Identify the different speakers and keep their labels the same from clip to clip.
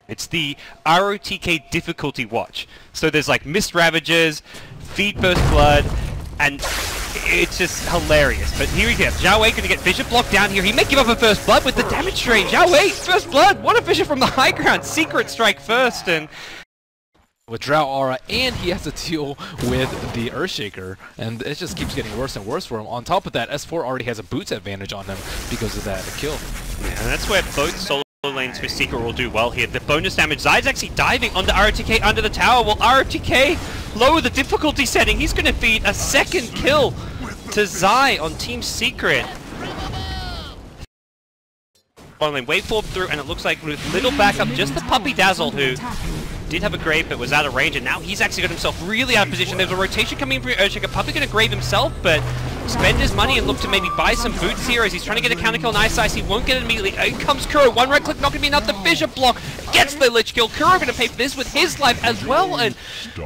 Speaker 1: It's the ROTK difficulty watch. So there's like Mist Ravagers, Feed Burst Blood, and it's just hilarious. But here we go. Zhao Wei gonna get Fissure blocked down here. He may give up a first blood with the damage drain. Zhao Wei, first blood. What a Fissure from the high ground. Secret strike first, and
Speaker 2: with Drow Aura, and he has to deal with the Earthshaker, and it just keeps getting worse and worse for him. On top of that, S4 already has a boots advantage on him because of that kill.
Speaker 1: Yeah, and that's where both solo lanes for Secret will do well here. The bonus damage, Zai's actually diving onto ROTK under the tower. Well, ROTK lower the difficulty setting. He's going to feed a second kill to Zai on Team Secret. Bottom lane, waveform through, and it looks like with little backup, just the Puppy Dazzle, who did have a grave but was out of range, and now he's actually got himself really out of position. There's a rotation coming in from Earthshaker. Puppy going to grave himself, but spend his money and look to maybe buy some boots here as he's trying to get a counter kill on Ice. He won't get it immediately. In comes Kuro. One right click, not going to be enough. The Fissure block gets the Lich kill. Kuro going to pay for this with his life as well, and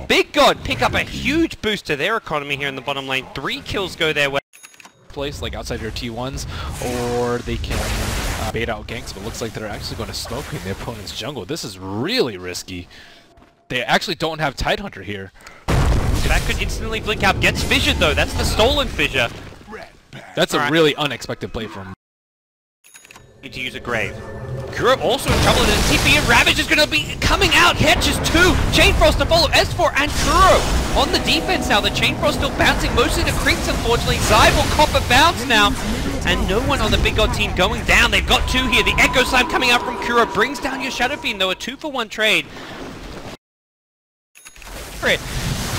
Speaker 1: Big God pick up a huge boost to their economy here in the bottom lane. 3 kills go their way.
Speaker 2: Place like outside your T1s, or they can bait out ganks, but it looks like they're actually going to smoke in their opponent's jungle. This is really risky. They actually don't have Tidehunter here.
Speaker 1: That could instantly blink out. Gets fissured though. That's the stolen fissure.
Speaker 2: That's a really unexpected play from him.
Speaker 1: Need to use a grave. Kuro also in trouble with his TP, and Ravage is going to be coming out. Catches 2. Chain Frost to follow. S4 and Kuro on the defense now. The Chain Frost still bouncing mostly to creeps, unfortunately. Zai will cop a bounce now. And no one on the Big God team going down. They've got 2 here. The Echo Slime coming out from Kuro brings down your Shadow Fiend, though. A 2-for-1 trade.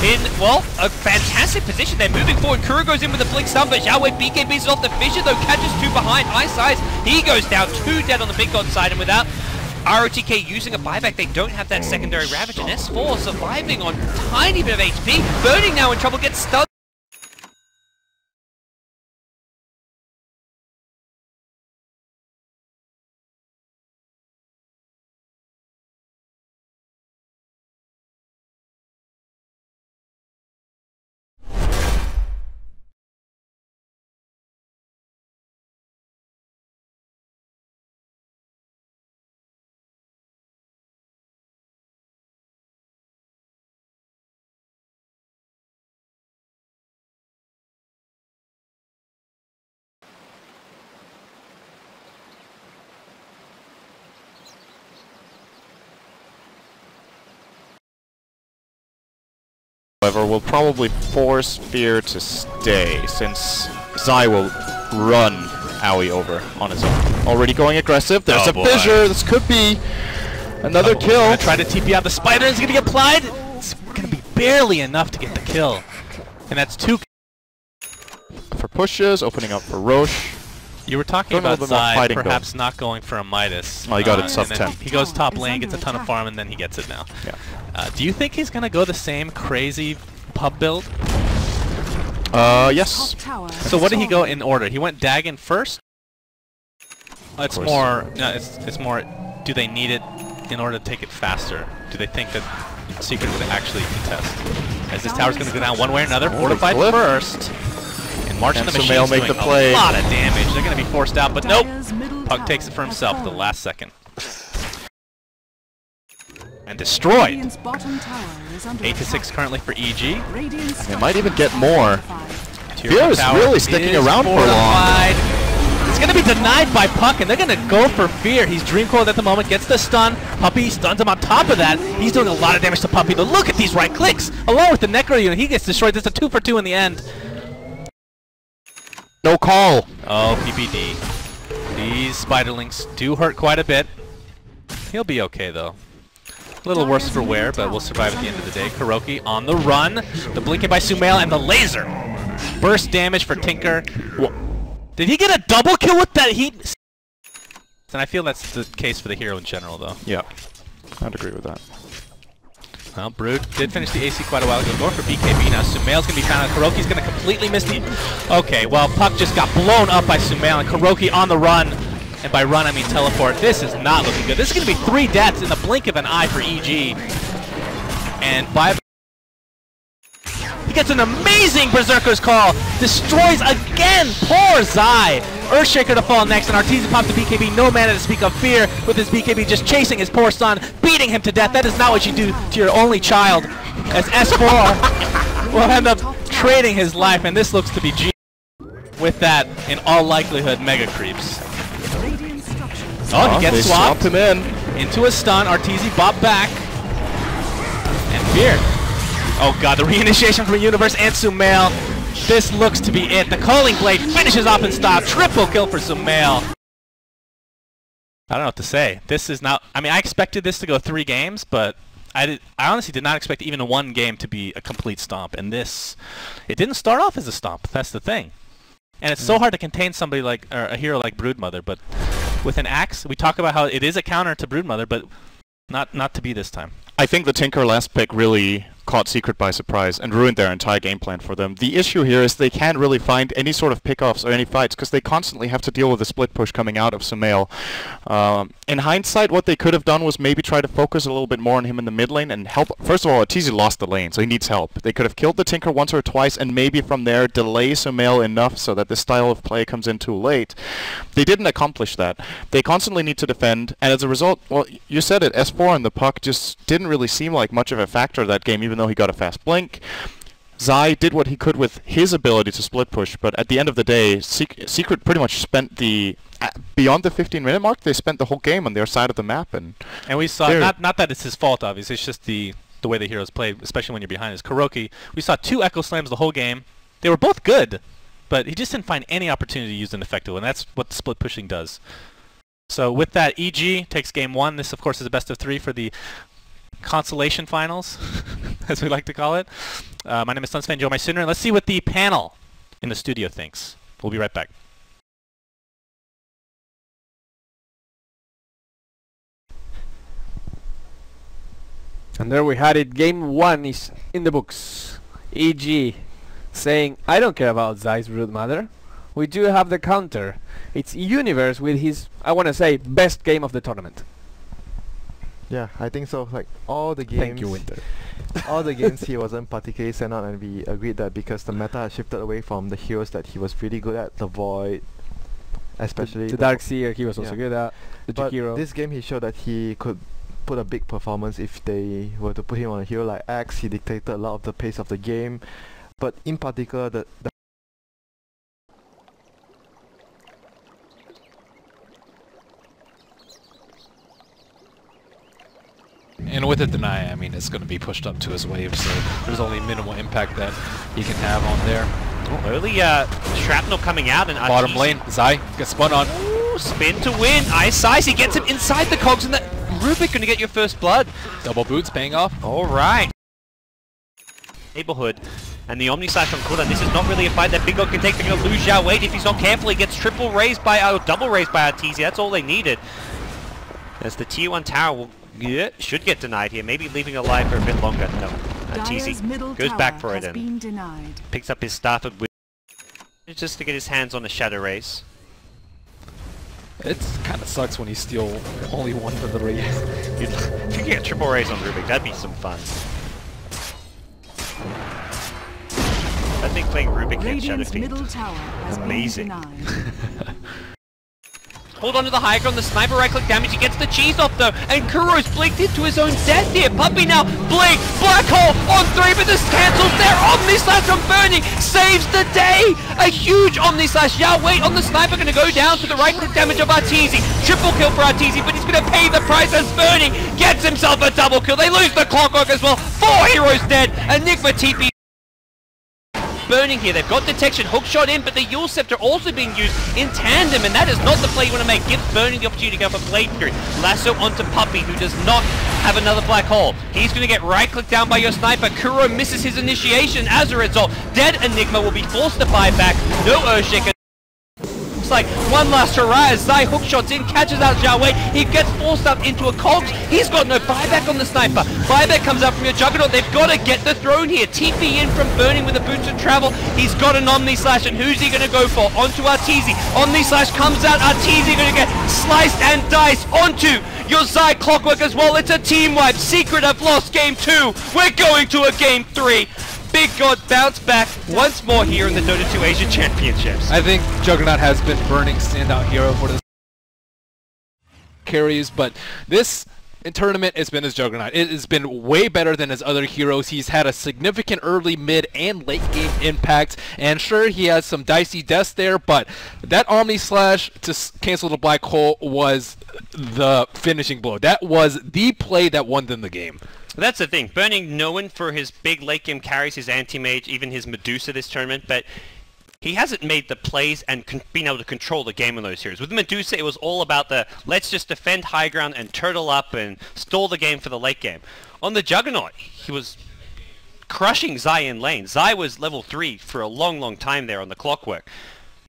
Speaker 1: In, well, a fantastic position. They're moving forward. Kuro goes in with a blink stun, but Zhao Wei BKBs off the Fissure, though, catches 2 behind. Ice. He goes down. 2 dead on the Big God side, and without ROTK using a buyback, they don't have that secondary Ravage, and S4 surviving on a tiny bit of HP. Burning now in trouble, gets stunned.
Speaker 3: However, will probably force Fear to stay, since Zai will run Aoi over on his own. Already going aggressive. There's a Fissure. This could be another kill.
Speaker 4: Gonna try to TP out the Spider. Is gonna get applied. It's gonna be barely enough to get the kill, and that's 2
Speaker 3: for pushes. Opening up for Roche.
Speaker 4: You were talking about Zai perhaps not going for a Midas.
Speaker 3: Oh, he got it sub 10.
Speaker 4: He goes top lane, gets a ton of farm, and then he gets it now.
Speaker 3: Yeah.
Speaker 4: Do you think he's going to go the same crazy pub build?
Speaker 3: Yes.
Speaker 4: So what did he go in order? He went Dagon first? It's more, it's more, do they need it in order to take it faster? Do they think that Secret would actually contest? As this tower's going to go down one way or another, fortified first. And March and the Machine's doing a lot of damage. They're going to be forced out, but nope. Puck takes it for himself at the last second. And destroyed. 8-6 currently for EG.
Speaker 3: And they might even get more. Fear is really sticking around for long.
Speaker 4: It's going to be denied by Puck, and they're going to go for Fear. He's Dream Coiled at the moment, gets the stun. Puppy stuns him on top of that. He's doing a lot of damage to Puppy. But look at these right clicks. Along with the Necro unit, he gets destroyed. There's a 2-for-2 in the end.
Speaker 3: No call.
Speaker 4: Oh, PPD. These Spiderlings do hurt quite a bit. He'll be okay, though. A little worse for wear, but we'll survive at the end of the day. Kuroki on the run. The blinking by Sumail and the laser. Burst damage for Tinker. Did he get a double kill with that heat? And I feel that's the case for the hero in general, though.
Speaker 3: Yeah, I'd agree with that.
Speaker 4: Well, Brood did finish the AC quite a while ago. Going for BKB now. Sumail's going to be found out. Kuroki's going to completely miss the... Okay, well, Puck just got blown up by Sumail, and Kuroki on the run. And by run, I mean teleport. This is not looking good. This is going to be 3 deaths in the blink of an eye for EG. And by... He gets an amazing Berserker's Call. Destroys again. Poor Zai. Earthshaker to fall next, and Arteezy pops the BKB, no mana to speak of fear, with his BKB just chasing his poor son, beating him to death. That is not what you do to your only child, as S4 will end up trading his life, and this looks to be G. With that, in all likelihood, Mega Creeps. Oh, he gets swapped
Speaker 3: him in.
Speaker 4: Into a stun. Arteezy bop back. And Fear. Oh god, the reinitiation from Universe and Sumail. This looks to be it. The Culling Blade finishes off in style. Triple kill for Sumail. I don't know what to say. This is not... I mean, I expected this to go 3 games, but I honestly did not expect even one game to be a complete stomp. And this... It didn't start off as a stomp. That's the thing. And it's so hard to contain somebody like... or a hero like Broodmother, but with an axe, we talk about how it is a counter to Broodmother, but not to be this time.
Speaker 3: I think the Tinker last pick really caught Secret by surprise and ruined their entire game plan for them. The issue here is they can't really find any sort of pickoffs or any fights because they constantly have to deal with the split push coming out of Sumail. In hindsight, what they could have done was maybe try to focus a little bit more on him in the mid lane and help. First of all, Arteezy lost the lane, so he needs help. They could have killed the Tinker once or twice and maybe from there delay Sumail enough so that this style of play comes in too late. They didn't accomplish that. They constantly need to defend, and as a result, well, you said it, S4 and the puck just didn't really seem like much of a factor that game, even though he got a fast blink. Zai did what he could with his ability to split push, but at the end of the day, Secret pretty much spent the... beyond the 15-minute mark, they spent the whole game on their side of the map, and
Speaker 4: we saw, not that it's his fault, obviously, it's just the way the heroes play, especially when you're behind. Is Kuroki. We saw 2 Echo Slams the whole game. They were both good, but he just didn't find any opportunity to use them effectively, and that's what the split pushing does. So with that, EG takes game 1. This, of course, is a best of 3 for the consolation finals, as we like to call it. My name is Sunsfan Joe Myciner, and let's see what the panel in the studio thinks. We'll be right back.
Speaker 5: And there we had it. Game 1 is in the books. EG saying, I don't care about Zai's Broodmother. We do have the counter. It's Universe with his, I want to say, best game of the tournament.
Speaker 6: Yeah, I think so. Like all the games.
Speaker 5: Thank you, Winter.
Speaker 6: All the games he wasn't particularly sent out, and we agreed that because the meta had shifted away from the heroes that he was really good at, the Void, especially
Speaker 5: the Darkseer, he was also good at. The Jakiro.
Speaker 6: This game he showed that he could put a big performance if they were to put him on a hero like Axe. He dictated a lot of the pace of the game, but in particular the
Speaker 2: And with a deny, I mean, it's going to be pushed up to his wave, so there's only minimal impact that he can have on there.
Speaker 1: Oh, early shrapnel coming out, and
Speaker 2: bottom lane, Zai gets spun on.
Speaker 1: Ooh, spin to win. Ice Ice, he gets him inside the cogs, and that Rubik going to get your first blood.
Speaker 2: Double boots paying off.
Speaker 1: All right. Neighborhood. And the Omni Slash on cooldown. This is not really a fight that Big God can take. They're going to lose Zhao Wei. If he's not careful, he gets triple raised by, double raised by Arteezy. That's all they needed. As the tier 1 tower will... Yeah, should get denied here. Maybe leaving alive for a bit longer. No, Arteezy goes back for it and picks up his started with just to get his hands on a Shadow Race.
Speaker 2: It kind of sucks when you steal only one for the raise.
Speaker 1: If you get triple raise on Rubik, that'd be some fun. I think playing Rubik against Shadow Fiend is amazing. Hold on to the high ground, the sniper right-click damage, he gets the cheese off though, and Kuro's blinked into his own death here. Puppey now, blink, black hole on 3, but this cancels their Omni Slash from Burning, saves the day! A huge Omni Slash, Zhao Wei on the sniper, gonna go down to the right-click damage of Arteezy. Triple kill for Arteezy, but he's gonna pay the price as Burning gets himself a double kill. They lose the clockwork as well, 4 heroes dead, Enigma TP. Burning here, they've got detection, hook shot in, but the Yule Scepter also being used in tandem, and that is not the play you want to make. Gives Burning the opportunity to go for Blade Fury. Lasso onto Puppey, who does not have another black hole. He's going to get right-clicked down by your sniper. Kuro misses his initiation. As a result, dead Enigma will be forced to buy back. No Earthshaker. Looks like one last hurrah as Zai hook shots in, catches out Zhao Wei. He gets forced up into a cogs. He's got no buyback on the sniper. Buyback comes out from your Juggernaut. They've got to get the throne here. TP in from Burning with a boots of travel. He's got an Omni Slash, and who's he going to go for? Onto Arteezy. Omni Slash comes out. Arteezy going to get sliced and diced onto your Zai clockwork as well. It's a team wipe. Secret have lost game 2. We're going to a game 3. Big God bounce back once more here in the Dota 2 Asia Championships.
Speaker 2: I think Juggernaut has been burning standout hero for this carries, but this tournament has been his Juggernaut. It has been way better than his other heroes. He's had a significant early, mid, and late game impact, and sure, he has some dicey deaths there, but that Omni Slash to cancel the black hole was the finishing blow. That was the play that won them the game.
Speaker 1: That's the thing. Burning known for his big late game carries, his anti-mage, even his Medusa this tournament, but he hasn't made the plays and been able to control the game in those series. With Medusa, it was all about the let's just defend high ground and turtle up and stall the game for the late game. On the Juggernaut, he was crushing Zai in lane. Zai was level 3 for a long, long time there on the Clockwork.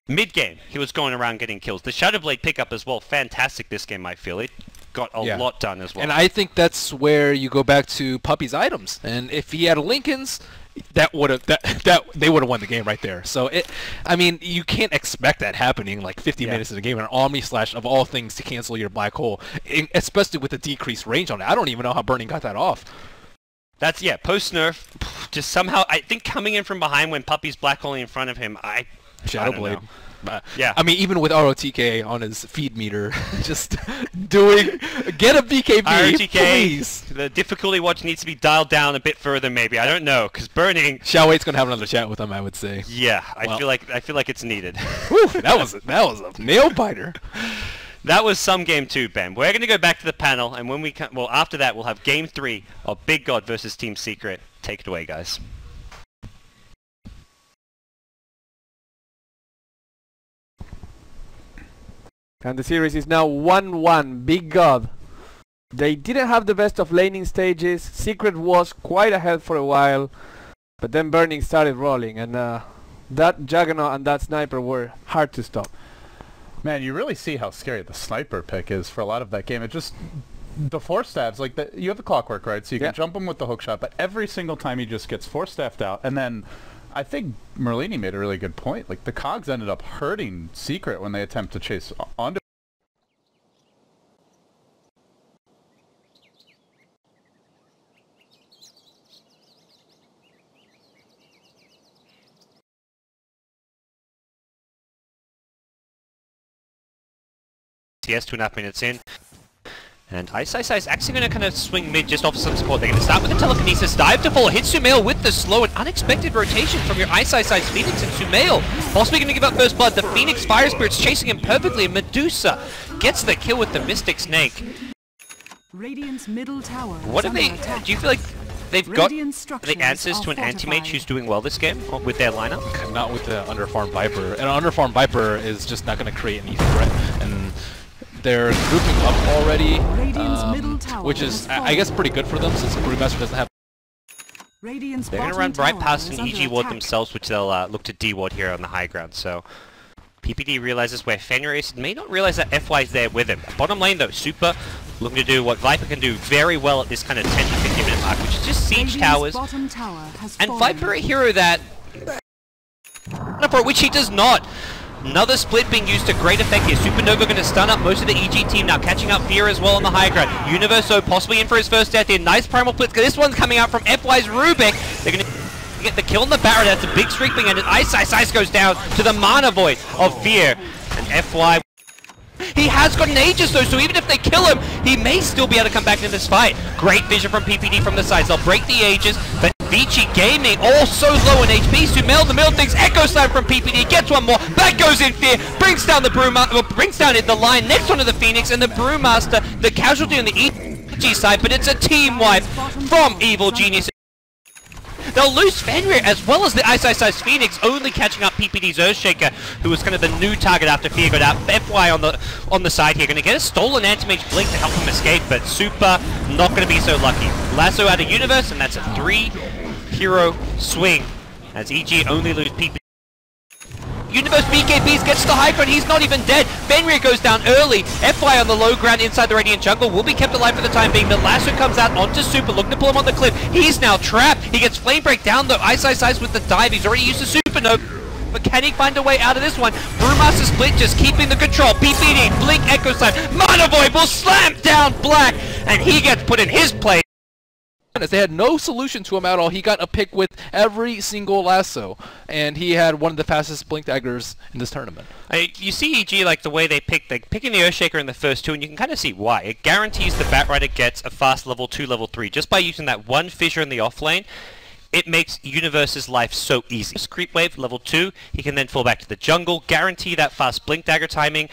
Speaker 1: Mid-game, he was going around getting kills. The Shadowblade pickup as well, fantastic this game, I feel. It got a lot done as well.
Speaker 2: And I think that's where you go back to Puppy's items. And if he had Lincoln's, they would have won the game right there. So I mean, you can't expect that happening like 50 minutes in the game, and an Omni Slash of all things to cancel your black hole, especially with the decreased range on it. I don't even know how Burning got that off.
Speaker 1: That's, yeah, post-nerf, just somehow, I think coming in from behind when Puppy's black hole in front of him,
Speaker 2: Shadowblade.
Speaker 1: Yeah.
Speaker 2: I mean, even with ROTK on his feed meter, just get a BKB,
Speaker 1: ROTK,
Speaker 2: please.
Speaker 1: the difficulty watch needs to be dialed down a bit further, maybe. I don't know, because Burning.
Speaker 2: Xiaoweight's gonna have another chat with him, I would say.
Speaker 1: Yeah, I feel like it's needed.
Speaker 2: Whew, that was a nail biter.
Speaker 1: That was some game 2, Ben. We're gonna go back to the panel, and when we after that, we'll have game 3 of Big God versus Team Secret. Take it away, guys.
Speaker 5: And the series is now 1-1. Big God. They didn't have the best of laning stages. Secret was quite ahead for a while, but then Burning started rolling, and that Juggernaut and that Sniper were hard to stop.
Speaker 7: Man, you really see how scary the Sniper pick is for a lot of that game. It just, the 4-stabs, like, you have the Clockwork, right? So you can jump him with the hookshot, but every single time he just gets 4-staffed out, and then I think Merlini made a really good point. Like, the cogs ended up hurting Secret when they attempt to chase onto.
Speaker 1: TS 2.5 minutes in. And Ice is actually going to kind of swing mid just off some support. They're going to start with the telekinesis, dive to follow, hit Sumail with the slow and unexpected rotation from your Ice Phoenix, and Sumail possibly going to give up first blood. The Phoenix Fire Spirit's chasing him perfectly, and Medusa gets the kill with the Mystic Snake.
Speaker 8: Radiant's middle tower.
Speaker 1: What do you feel like they've got the answers to an anti-mage who's doing well this game with their lineup?
Speaker 2: Not with the Underfarm Viper. And Underfarm Viper is just not going to create any threat. And they're grouping up already, which is, I guess, pretty good for them since the Brewmaster doesn't have.
Speaker 1: They're going to run right past an EG ward themselves, which they'll look to D-ward here on the high ground. So PPD realizes where Fenrir is, may not realize that FY is there with him. Bottom lane though, Super looking to do what Viper can do very well at this kind of 10 to 15 minute mark, which is just siege towers. And Viper a hero that, for which he does not. Another split being used to great effect here. Supernova going to stun up most of the EG team now, catching up Fear as well on the high ground. Universo possibly in for his first death here. Nice primal blitz. This one's coming out from FY's Rubik. They're going to get the kill on the Barret. That's a big streak being ended. Ice goes down to the Mana Void of Fear. And FY... He has got an Aegis though, so even if they kill him, he may still be able to come back into this fight. Great vision from PPD from the sides. They'll break the Aegis, but Vici Gaming all so low in HP. Sumail in the middle thinks Echo Slam from PPD, gets one more. Back goes in Fear, brings down the Brewmaster, brings down the line next onto the Phoenix, and the Brewmaster, the casualty on the EG side, but it's a team wipe from Evil Genius. They'll lose Fenrir as well as the Ice Phoenix, only catching up PPD's Earthshaker, who was kind of the new target after Fear got out. FY on the side here, going to get a stolen Anti-Mage Blink to help him escape, but Super not going to be so lucky. Lasso out of Universe, and that's a 3-hero swing, as EG only lose PPD. Universe BKBs gets to the high ground, he's not even dead. Fenrir goes down early. FY on the low ground inside the Radiant Jungle will be kept alive for the time being, but Lasso comes out onto Super, looking to pull him on the cliff. He's now trapped. He gets Flame Break down though. Ice with the dive. He's already used the Supernova. But can he find a way out of this one? Brewmaster Split just keeping the control. PPD, Blink, Echo Slam. Mana Void will slam down Black, and he gets put in his place.
Speaker 2: They had no solution to him at all. He got a pick with every single lasso, and he had one of the fastest blink daggers in this tournament.
Speaker 1: You see EG like the way they picking the Earthshaker in the first two, and you can kind of see why. It guarantees the Batrider gets a fast level 2, level 3 just by using that one fissure in the off lane. It makes Universe's life so easy. Creep wave level 2, he can then fall back to the jungle, guarantee that fast blink dagger timing.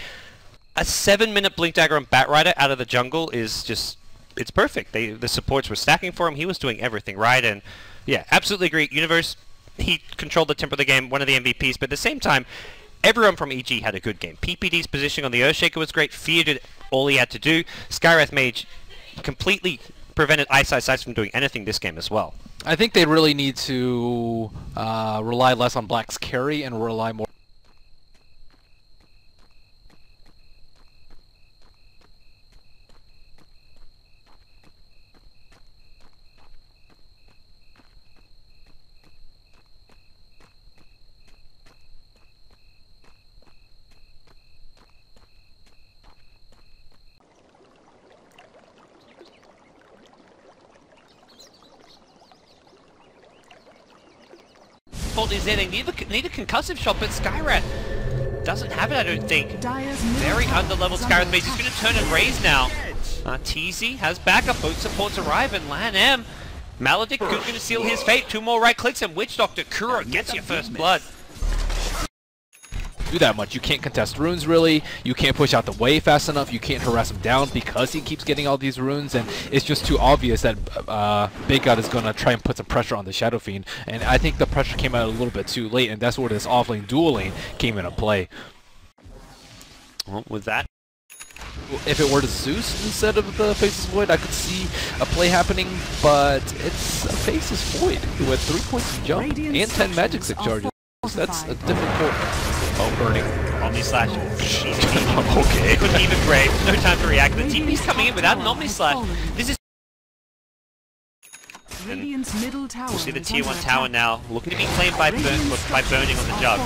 Speaker 1: A 7-minute blink dagger on Batrider out of the jungle is just. It's perfect. The supports were stacking for him. He was doing everything right, and yeah, absolutely agree. Universe, he controlled the tempo of the game, one of the MVPs, but at the same time, everyone from EG had a good game. PPD's positioning on the Earthshaker was great. Fear did all he had to do. Skywrath Mage completely prevented Ice from doing anything this game as well.
Speaker 2: I think they really need to rely less on Black's carry and rely more.
Speaker 1: Fault is there. They need a concussive shot, but Skywrath doesn't have it, I don't think. Very under-leveled Skywrath Mage. He's going to turn and raise now. TZ has backup. Both supports arrive, and Lan M. Maledict going to seal his fate. 2 more right clicks, and Witch Doctor Kuro gets your first blood.
Speaker 2: Do that much. You can't contest runes really, you can't push out the wave fast enough, you can't harass him down because he keeps getting all these runes, and it's just too obvious that Big God is going to try and put some pressure on the Shadow Fiend, and I think the pressure came out a little bit too late, and that's where this offlane dual lane came into play.
Speaker 1: Well, with that,
Speaker 2: if it were to Zeus instead of the Faceless Void, I could see a play happening, but it's a Faceless Void with 3 points of jump and 10 magic stick charges. That's a difficult.
Speaker 1: Oh, burning. Omni Slash. Okay. Couldn't even grave. No time to react. The TP's coming in without an Omni Slash. This is. We'll see the tier 1 tower now looking to be claimed by burning on the jug.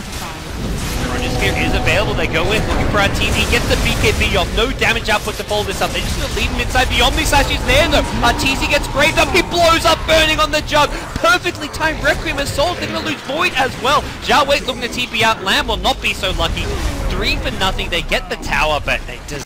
Speaker 1: Chronosphere is available. They go in looking for Arteezy. Gets the BKB off. No damage output to follow this up. They're just going to leave him inside. The Omni Slash is there though. Arteezy gets graved up. He blows up burning on the jug. Perfectly timed Requiem Assault. They're going to lose Void as well. Zhao Wei looking to TP out. Lamb will not be so lucky. 3 for nothing. They get the tower, but they just.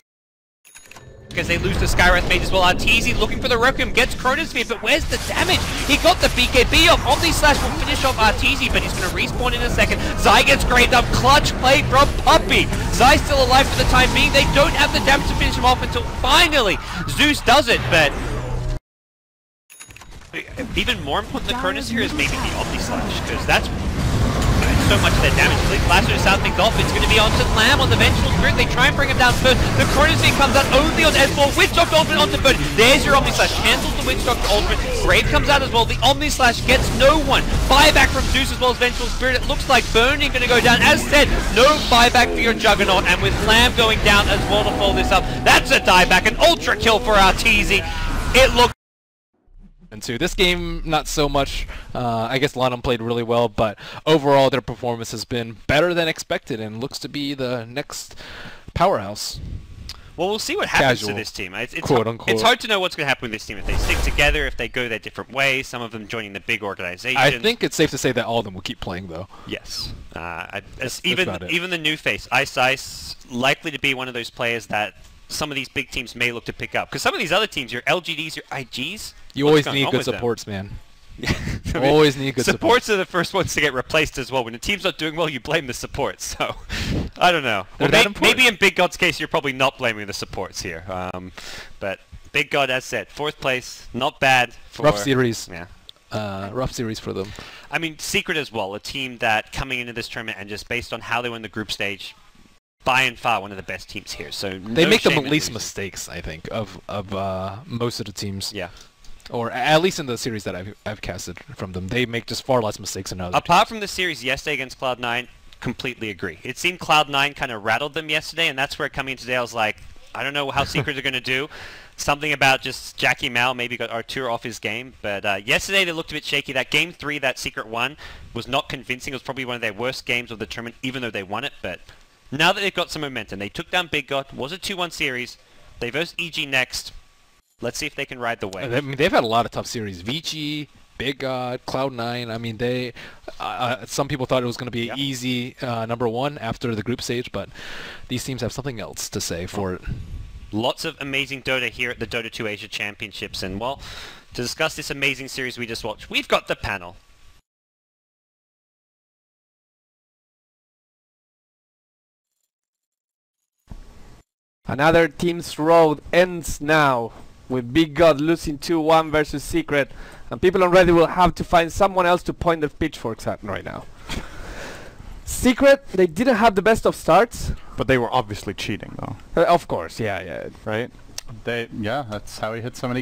Speaker 1: Because they lose the Skywrath Mage as well. Arteezy looking for the Requiem, gets Chronosphere, but where's the damage? He got the BKB off. Omni Slash will finish off Arteezy, but he's going to respawn in a second. Zai gets graved up. Clutch play from Puppey. Zai's still alive for the time being. They don't have the damage to finish him off until finally Zeus does it, but even more important than Chronosphere is maybe the Omni Slash, because that's so much of their damage. Lasso sound things off. It's going to be onto Lamb on the Vengeful Spirit. They try and bring him down first. The Chronosphere comes out only on S4. Witch Doctor Ultimate onto Bird. There's your Omni Slash. Cancels the Witch Doctor Ultimate. Grave comes out as well. The Omni Slash gets no one. Buyback from Zeus as well as Vengeful Spirit. It looks like Burning going to go down. As said, no buyback for your Juggernaut. And with Lamb going down as well to follow this up, that's a dieback. An ultra kill for Arteezy. It looks.
Speaker 2: And so this game, not so much. I guess Lanham played really well, but overall their performance has been better than expected and looks to be the next powerhouse.
Speaker 1: Well, we'll see what happens to this team. It's hard to know what's going to happen with this team. If they stick together, if they go their different ways, some of them joining the big organizations.
Speaker 2: I think it's safe to say that all of them will keep playing, though.
Speaker 1: Yes. Even the new face, Ice, likely to be one of those players that some of these big teams may look to pick up. Because some of these other teams, your LGDs, your IGs...
Speaker 2: You always need good supports, man. I mean, always need good
Speaker 1: supports are the first ones to get replaced as well. When the team's not doing well, you blame the supports. So, I don't know. Well, maybe in Big God's case, you're probably not blaming the supports here. But Big God, as said, 4th place, not bad.
Speaker 2: Rough series.
Speaker 1: Yeah.
Speaker 2: Rough series for them.
Speaker 1: I mean, Secret as well, a team that coming into this tournament and just based on how they won the group stage, by and far one of the best teams here. So
Speaker 2: they make the least mistakes, I think, of most of the teams.
Speaker 1: Yeah.
Speaker 2: Or at least in the series that I've casted from them, they make just far less mistakes than others.
Speaker 1: Apart from the series yesterday against Cloud9, completely agree. It seemed Cloud9 kind of rattled them yesterday, and that's where coming into today I was like, I don't know how Secrets are going to do. Something about just Jackie Mao maybe got Artur off his game, but yesterday they looked a bit shaky. That game 3 that Secret won was not convincing. It was probably one of their worst games of the tournament, even though they won it. But now that they've got some momentum, they took down Big God. Was a 2-1 series. They versus EG next. Let's see if they can ride the wave.
Speaker 2: I mean, they've had a lot of tough series. Vici, Big God, Cloud9. I mean, they. Some people thought it was going to be an easy #1 after the group stage, but these teams have something else to say for it.
Speaker 1: Lots of amazing Dota here at the Dota 2 Asia Championships, and well, to discuss this amazing series we just watched, we've got the panel.
Speaker 5: Another team's road ends now, with Big God losing 2-1 versus Secret, and people on Reddit will have to find someone else to point their pitchforks at right now. Secret, they didn't have the best of starts.
Speaker 7: But they were obviously cheating, though.
Speaker 5: Of course, yeah.
Speaker 7: Right? Yeah, that's how he hit so many